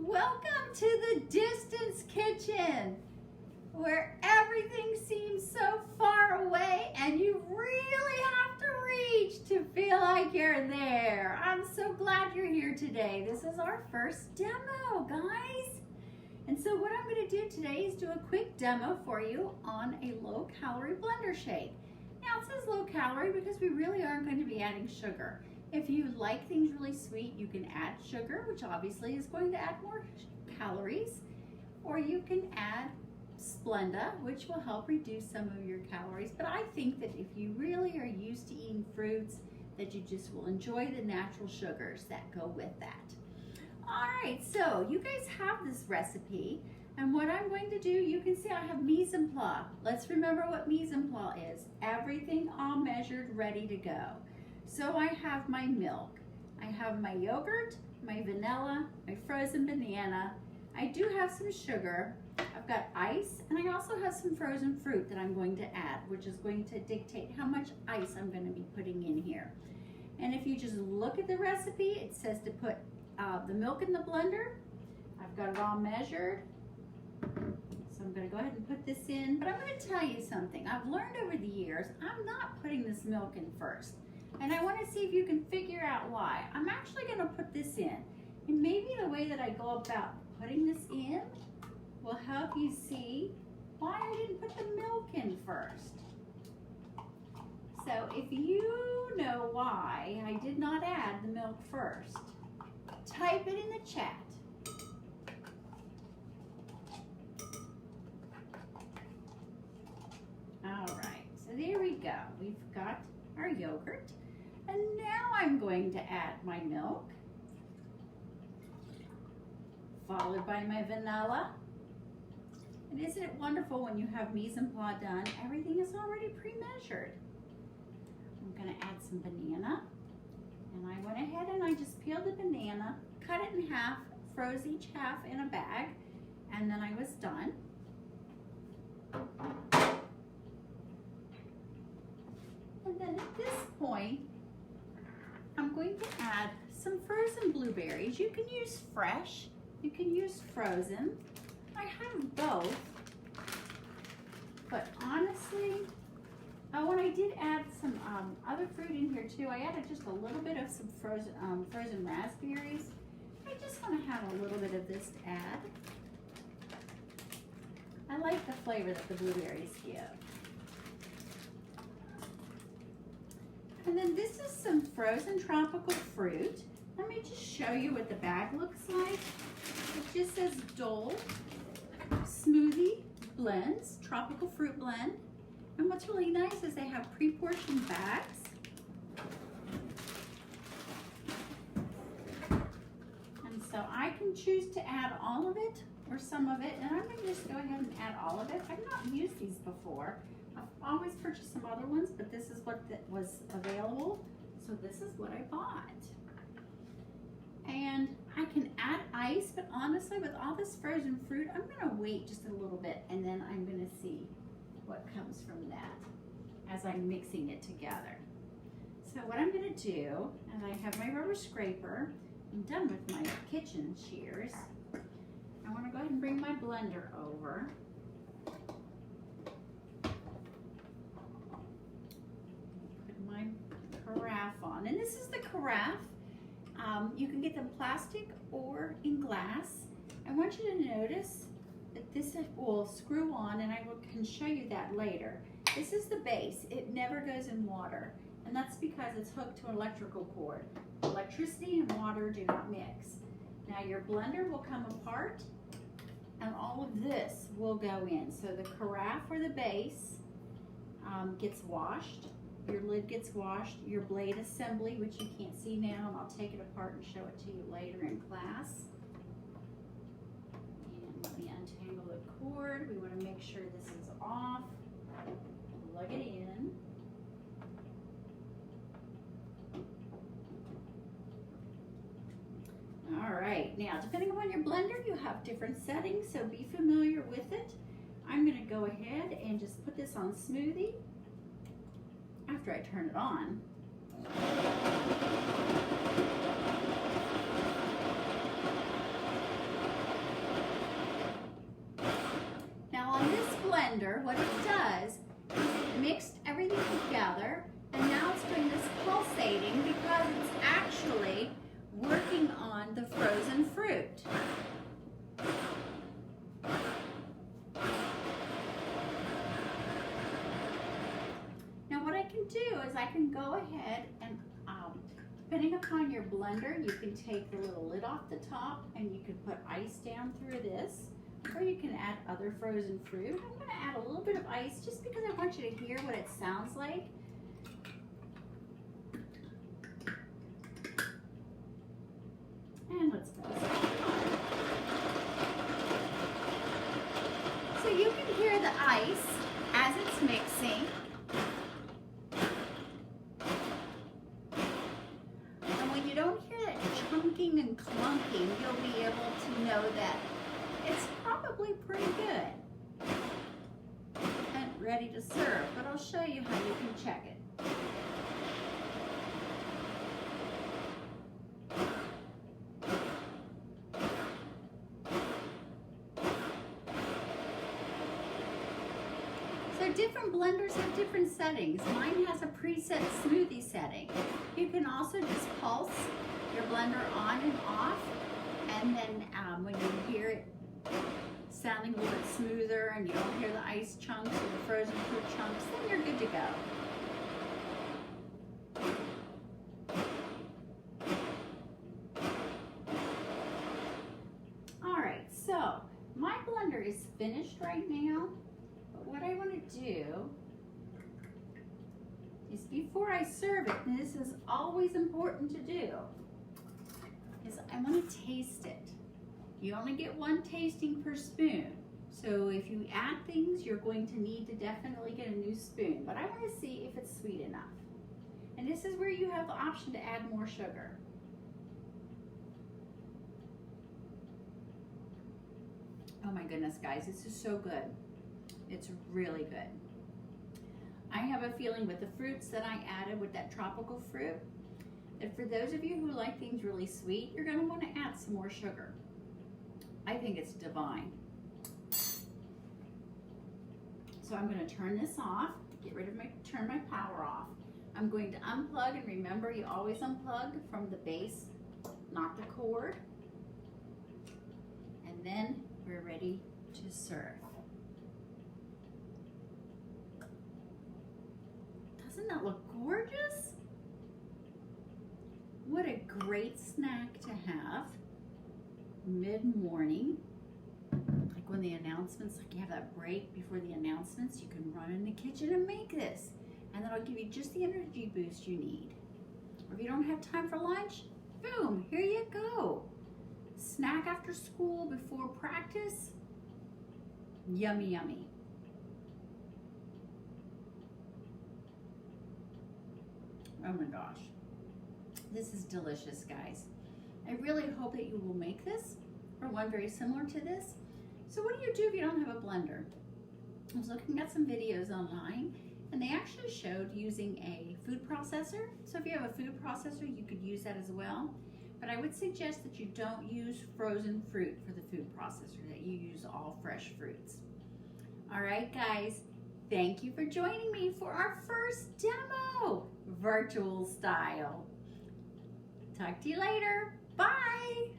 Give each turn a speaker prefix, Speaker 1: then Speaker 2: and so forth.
Speaker 1: Welcome to the distance kitchen, where everything seems so far away and you really have to reach to feel like you're there. I'm so glad you're here today. This is our first demo, guys. And so what I'm going to do today is do a quick demo for you on a low-calorie blender shake. Now it says low calorie because we really aren't going to be adding sugar. If you like things really sweet, you can add sugar, which obviously is going to add more calories, or you can add Splenda, which will help reduce some of your calories. But I think that if you really are used to eating fruits, that you just will enjoy the natural sugars that go with that. All right, so you guys have this recipe, and what I'm going to do, you can see I have mise en place. Let's remember what mise en place is. Everything all measured, ready to go. So I have my milk, I have my yogurt, my vanilla, my frozen banana. I do have some sugar. I've got ice, and I also have some frozen fruit that I'm going to add, which is going to dictate how much ice I'm going to be putting in here. And if you just look at the recipe, it says to put the milk in the blender. I've got it all measured. So I'm going to go ahead and put this in. But I'm going to tell you something. I've learned over the years, I'm not putting this milk in first. And I want to see if you can figure out why. I'm actually going to put this in. And maybe the way that I go about putting this in will help you see why I didn't put the milk in first. So if you know why I did not add the milk first, type it in the chat. All right, so there we go. We've got our yogurt. And now I'm going to add my milk, followed by my vanilla. And isn't it wonderful when you have mise en place done, everything is already pre-measured. I'm going to add some banana. And I went ahead and I just peeled the banana, cut it in half, froze each half in a bag, and then I was done. And then at this point, I'm going to add some frozen blueberries. You can use fresh, you can use frozen. I have both, but honestly, oh, and I did add some other fruit in here too. I added just a little bit of some frozen raspberries. I just want to have a little bit of this to add. I like the flavor that the blueberries give. And then this is some frozen tropical fruit. Let me just show you what the bag looks like. It just says Dole Smoothie Blends, tropical fruit blend. And what's really nice is they have pre-portioned bags. And so I can choose to add all of it or some of it. And I'm going to just go ahead and add all of it. I've not used these before. I've always purchased some other ones, but this is what was available. So this is what I bought. And I can add ice, but honestly, with all this frozen fruit, I'm gonna wait just a little bit and then I'm gonna see what comes from that as I'm mixing it together. So what I'm gonna do, and I have my rubber scraper, I'm done with my kitchen shears. I wanna go ahead and bring my blender over. Carafe on, and this is the carafe. You can get them plastic or in glass. I want you to notice that this will screw on, and I can show you that later. This is the base. It never goes in water, and that's because it's hooked to an electrical cord. Electricity and water do not mix. Now your blender will come apart, and all of this will go in. So the carafe or the base gets washed. Your lid gets washed, your blade assembly, which you can't see now, and I'll take it apart and show it to you later in class. And let me untangle the cord. We want to make sure this is off. Plug it in. All right, now depending on your blender, you have different settings, so be familiar with it. I'm going to go ahead and just put this on Smoothie. After I turn it on. blender, what it does is it mixed everything together, and now it's doing this pulsating because it's actually working on the frozen fruit. Now what I can do is I can go ahead and depending upon your blender, you can take the little lid off the top and you can put ice down through this, or you can add other frozen fruit. I'm going to add a little bit of ice just because I want you to hear what it sounds like. And let's go. So you can hear the ice as it's mixing. Chunking and clunking, you'll be able to know that it's probably pretty good and ready to serve, but I'll show you how you can check it. So different blenders have different settings. Mine has a preset smoothie setting. You can also just pulse your blender on and off, and then when you hear it sounding a little bit smoother and you don't hear the ice chunks or the frozen fruit chunks, then you're good to go. All right, so my blender is finished right now, but what I want to do is before I serve it, and this is always important to do, is I want to taste it. You only get one tasting per spoon. So if you add things, you're going to need to definitely get a new spoon. But I want to see if it's sweet enough. And this is where you have the option to add more sugar. Oh my goodness, guys, this is so good. It's really good. I have a feeling with the fruits that I added with that tropical fruit, that for those of you who like things really sweet, you're going to want to add some more sugar. I think it's divine. So I'm going to turn this off, turn my power off. I'm going to unplug, and remember, you always unplug from the base, not the cord. And then we're ready to serve. Doesn't that look gorgeous? What a great snack to have mid-morning. Like when the announcements, like you have that break before the announcements, you can run in the kitchen and make this. And that'll give you just the energy boost you need. Or if you don't have time for lunch, boom, here you go. Snack after school before practice. Yummy, yummy. Oh my gosh. This is delicious, guys. I really hope that you will make this or one very similar to this. So what do you do if you don't have a blender? I was looking at some videos online, and they actually showed using a food processor. So if you have a food processor, you could use that as well. But I would suggest that you don't use frozen fruit for the food processor, that you use all fresh fruits. All right, guys, thank you for joining me for our first demo, virtual style. Talk to you later. Bye.